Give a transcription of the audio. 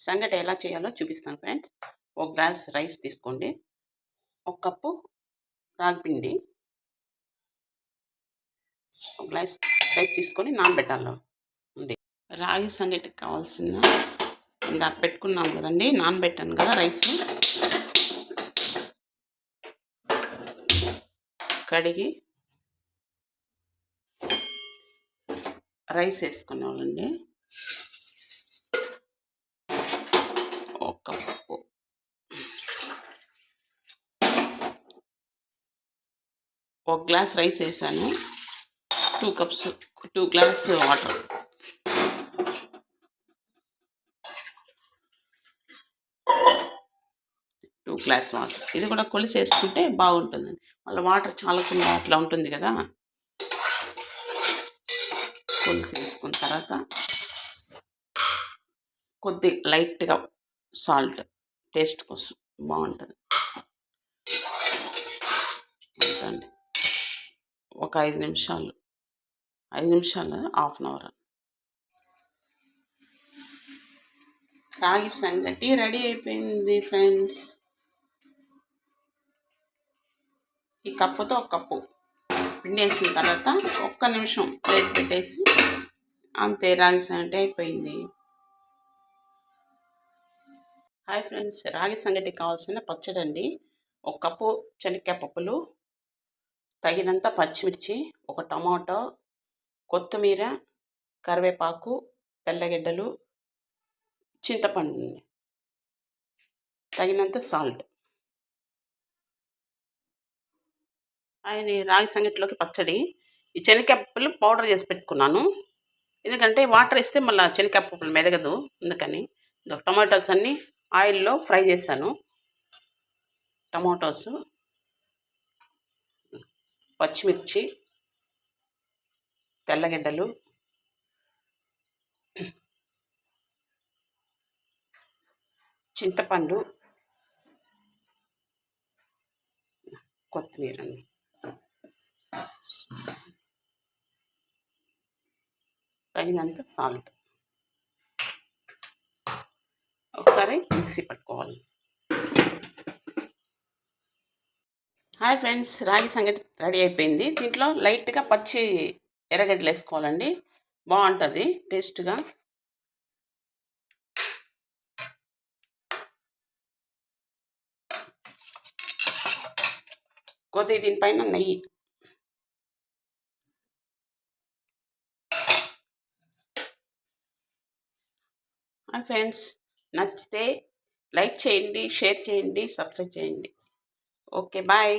సంగటి ఎలా చేయాలో చూపిస్తాను ఫ్రెండ్స్. ఒక గ్లాస్ రైస్ తీసుకోండి. ఒక కప్పు రాగిపిండి, ఒక గ్లాస్ రైస్ తీసుకొని నానబెట్టాలి అండి. రాగి సంగటికి కావాల్సిన ఇందాక పెట్టుకున్నాం కదండి, నానబెట్టాను కదా రైస్. కడిగి రైస్ వేసుకున్నామండి. ఒక కప్పు ఒక గ్లాస్ రైస్ వేసాను. 2 గ్లాస్ వాటర్. ఇది కూడా కొలిసి వేసుకుంటే బాగుంటుందండి. మళ్ళీ వాటర్ చాలకుండా అట్లా ఉంటుంది కదా. కొలిసి వేసుకున్న తర్వాత కొద్ది లైట్గా సాల్ట్, టేస్ట్ కోసం బాగుంటుంది. అండి ఒక 5 నిమిషాలు, హాఫ్ అన్ అవర్. రాగి సంగటి రెడీ అయిపోయింది ఫ్రెండ్స్. ఈ కప్పుతో ఒక కప్పు పిండి వేసిన తర్వాత ఒక్క నిమిషం ప్లేట్ పెట్టేసి అంతే, రాగి సంగటి అయిపోయింది. హాయ్ ఫ్రెండ్స్, రాగి సంగటికి కావాల్సిన పచ్చడి అండి. ఒక కప్పు శనక్కాయ పప్పులు, తగినంత పచ్చిమిర్చి, ఒక టమాటో, కొత్తిమీర, కరివేపాకు, తెల్లగడ్డలు, చింతపండు, తగినంత సాల్ట్. రాగి సంగటిలోకి పచ్చడి ఈ శనక్కాయ పప్పులు పౌడర్ చేసి పెట్టుకున్నాను. ఎందుకంటే వాటర్ వేస్తే మళ్ళీ శనక్కాయ పప్పులు మెదగదు, అందుకని. టమాటోస్ అన్నీ ఆయిల్లో ఫ్రై చేశాను. టమాటోస్, పచ్చిమిర్చి, తెల్లగడ్డలు, చింతపండు, కొత్తిమీర, తగినంత సాల్ట్. ఒకసారి మిక్సీ పట్టుకోవాలి. హాయ్ ఫ్రెండ్స్, రాగి సంగటి రెడీ అయిపోయింది. దీంట్లో లైట్గా పచ్చి ఎర్రగడ్డలు వేసుకోవాలండి, బాగుంటుంది టేస్ట్గా. కొద్దిగా దీనిపైన నెయ్యి. హాయ్ ఫ్రెండ్స్, నచ్చితే లైక్ చేయండి, షేర్ చేయండి, సబ్స్క్రైబ్ చేయండి. Okay, bye.